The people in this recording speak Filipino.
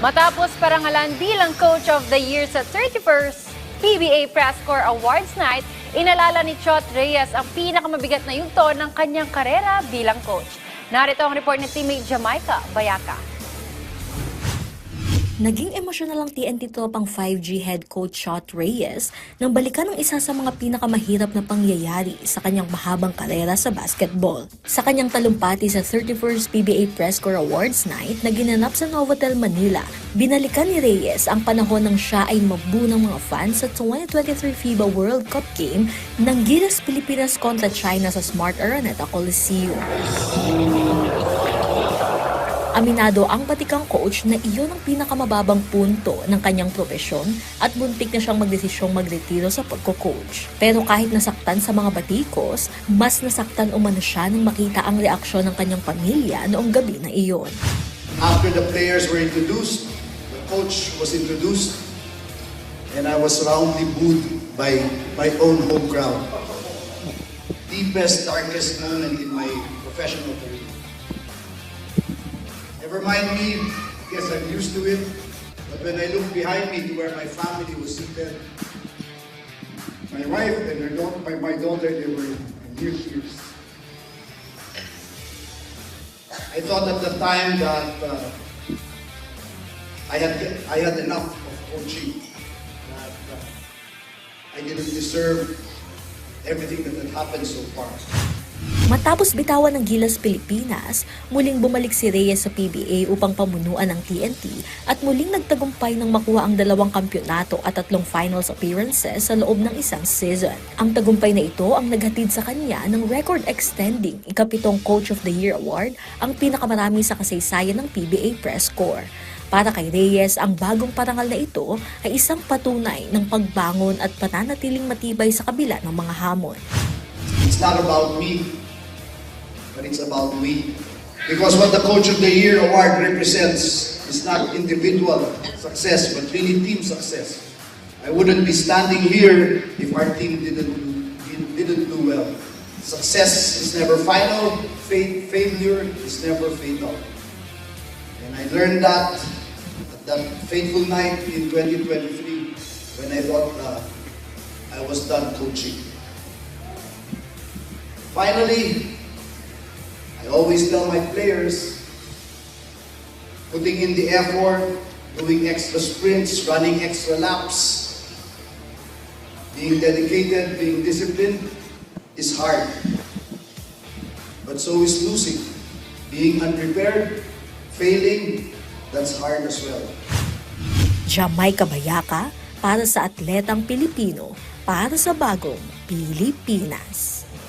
Matapos parangalan bilang Coach of the Year sa 31st PBA Press Corps Awards Night, inalala ni Chot Reyes ang pinakamabigat na yugto ng kanyang karera bilang coach. Narito ang report ni teammate Jamaica Bayaka. Naging emosyonal ang TNT tropang 5G head coach Chot Reyes nang balikan ang isa sa mga pinakamahirap na pangyayari sa kanyang mahabang karera sa basketball. Sa kanyang talumpati sa 31st PBA Press Corps Awards Night na ginanap sa Novotel, Manila, binalikan ni Reyes ang panahon nang siya ay mabu ng mga fans sa 2023 FIBA World Cup game ng Gilas Pilipinas kontra China sa Smart Araneta Coliseum. Aminado ang batikang coach na iyon ang pinakamababang punto ng kanyang propesyon at muntik na siyang magdesisyong magretiro sa pagko-coach. Pero kahit nasaktan sa mga batikos, mas nasaktan umano siya nang makita ang reaksyon ng kanyang pamilya noong gabi na iyon. After the players were introduced, the coach was introduced, and I was roundly booed by my own home crowd. Deepest, darkest moment in my professional career. Never mind me, guess I'm used to it. But when I look behind me to where my family was seated, my wife and my daughter, they were in near tears. I thought at the time that I had enough of coaching, that I didn't deserve everything that had happened so far. Matapos bitawan ng Gilas Pilipinas, muling bumalik si Reyes sa PBA upang pamunuan ng TNT at muling nagtagumpay ng makuha ang 2 kampyonato at 3 finals appearances sa loob ng isang season. Ang tagumpay na ito ang naghatid sa kanya ng record-extending ika-7 Coach of the Year Award, ang pinakamarami sa kasaysayan ng PBA Press Corps. Para kay Reyes, ang bagong parangal na ito ay isang patunay ng pagbangon at pananatiling matibay sa kabila ng mga hamon. It's not about me, but it's about we. Because what the Coach of the Year award represents is not individual success, but really team success. I wouldn't be standing here if our team didn't do well. Success is never final, failure is never fatal. And I learned that at that fateful night in 2023 when I thought I was done coaching. Finally, I always tell my players, putting in the effort, doing extra sprints, running extra laps, being dedicated, being disciplined is hard. But so is losing. Being unprepared, failing, that's hard as well. Jamaica Bayaka para sa atletang Pilipino para sa bagong Pilipinas.